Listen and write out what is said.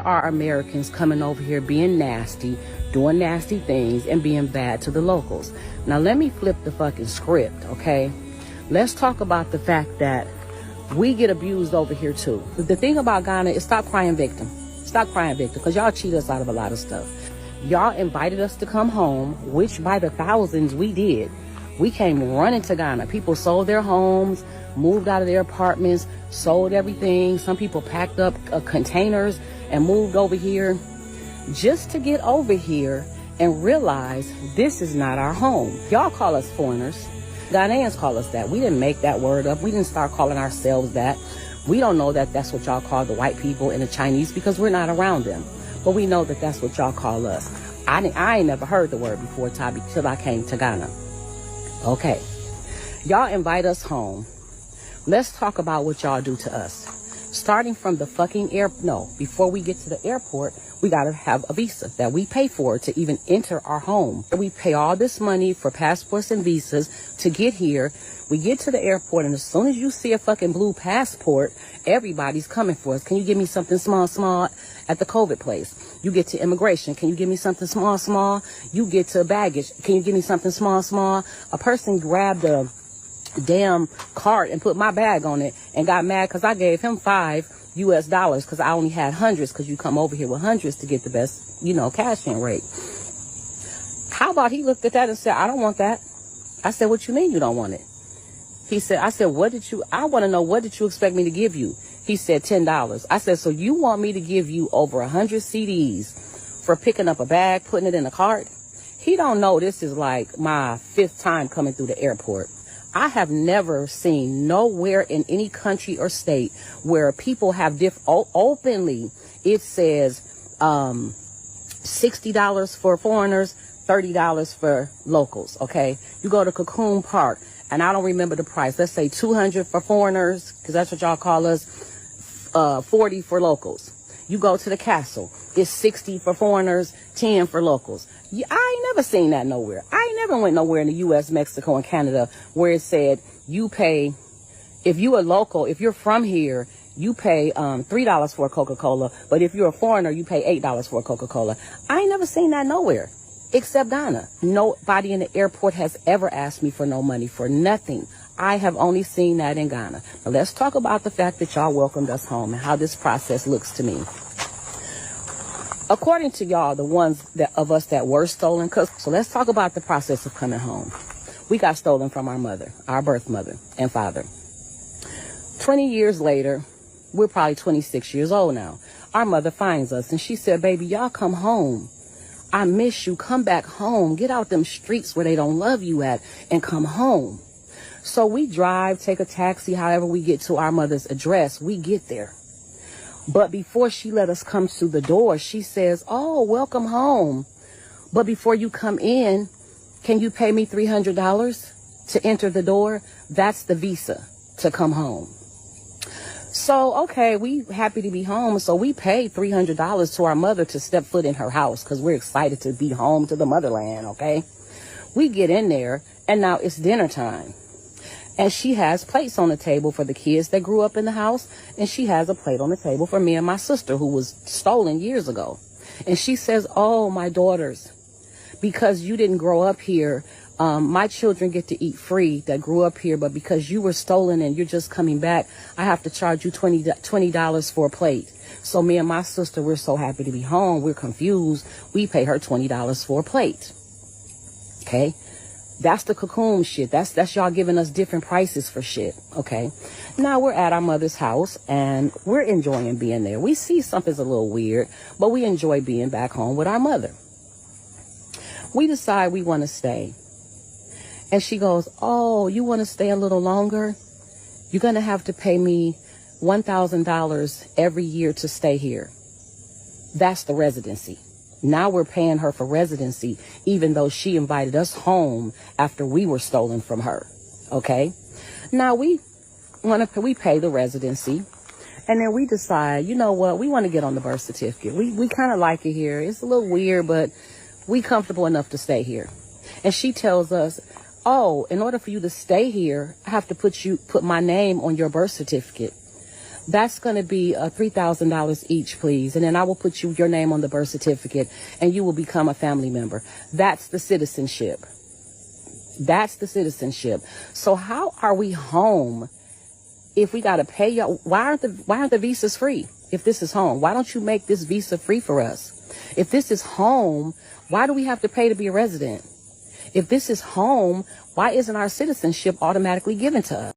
Are Americans coming over here being nasty, doing nasty things, and being bad to the locals. Now let me flip the fucking script, okay? Let's talk about the fact that we get abused over here too. The thing about Ghana is stop crying victim. Stop crying victim, because y'all cheat us out of a lot of stuff. Y'all invited us to come home, which by the thousands we did. We came running to Ghana. People sold their homes, moved out of their apartments, sold everything. Some people packed up containers and moved over here just to get over here and realize this is not our home. Y'all call us foreigners. Ghanaians call us that. We didn't make that word up. We didn't start calling ourselves that. We don't know that that's what y'all call the white people and the Chinese because we're not around them. But we know that that's what y'all call us. I ain't never heard the word before, Tabi, till I came to Ghana. Okay. Y'all invite us home. Let's talk about what y'all do to us. Starting from the fucking before we get to the airport, we got to have a visa that we pay for to even enter our home. We pay all this money for passports and visas to get here. We get to the airport, and as soon as you see a fucking blue passport, everybody's coming for us. Can you give me something small at the COVID place? You get to immigration. Can you give me something small? You get to baggage. Can you give me something small? A person grabbed a damn cart and put my bag on it and got mad because I gave him $5 because I only had hundreds, because you come over here with hundreds to get the best, cash in rate. How about he looked at that and said, I don't want that. I said, what you mean you don't want it? I said, I want to know, what did you expect me to give you? He said, $10. I said, so you want me to give you over 100 CDs for picking up a bag, putting it in a cart? He don't know this is like my 5th time coming through the airport. I have never seen nowhere in any country or state where people have openly, it says $60 for foreigners, $30 for locals, okay? You go to Cocoon Park, and I don't remember the price. Let's say $200 for foreigners, because that's what y'all call us, $40 for locals. You go to the castle, it's $60 for foreigners, $10 for locals. I ain't never seen that nowhere. I ain't never went nowhere in the U.S., Mexico, and Canada where it said you pay, if you a local, if you're from here, you pay $3 for a Coca-Cola, but if you're a foreigner, you pay $8 for a Coca-Cola. I ain't never seen that nowhere except Ghana. Nobody in the airport has ever asked me for no money for nothing. I have only seen that in Ghana. Now let's talk about the fact that y'all welcomed us home and how this process looks to me. According to y'all, the ones of us that were stolen, so let's talk about the process of coming home. We got stolen from our mother, our birth mother and father. 20 years later, we're probably 26 years old now. Our mother finds us and she said, baby, y'all come home. I miss you. Come back home. Get out them streets where they don't love you at and come home. So we drive, take a taxi, however we get to our mother's address. We get there. But before she let us come to the door, she says, oh, welcome home. But before you come in, can you pay me $300 to enter the door? That's the visa to come home. So, okay, we happy to be home. So we paid $300 to our mother to step foot in her house because we're excited to be home to the motherland, okay? We get in there, and now it's dinner time. And she has plates on the table for the kids that grew up in the house. And she has a plate on the table for me and my sister who was stolen years ago. And she says, oh, my daughters, because you didn't grow up here, my children get to eat free that grew up here. But because you were stolen and you're just coming back, I have to charge you $20 for a plate. So me and my sister, we're so happy to be home. We're confused. We pay her $20 for a plate. Okay. That's the cocoon shit. That's y'all giving us different prices for shit. Okay. Now we're at our mother's house and we're enjoying being there. We see something's a little weird, but we enjoy being back home with our mother. We decide we want to stay. And she goes, oh, you want to stay a little longer? You're going to have to pay me $1,000 every year to stay here. That's the residency. Now we're paying her for residency, even though she invited us home after we were stolen from her. Okay. Now we pay the residency, and then we decide, you know what? We want to get on the birth certificate. We kind of like it here. It's a little weird, but we comfortable enough to stay here. And she tells us, oh, in order for you to stay here, I have to put my name on your birth certificate. That's going to be $3,000 each, please. And then I will put your name on the birth certificate and you will become a family member. That's the citizenship. That's the citizenship. So how are we home if we got to pay y'all? Why aren't the visas free? If this is home, why don't you make this visa free for us? If this is home, why do we have to pay to be a resident? If this is home, why isn't our citizenship automatically given to us?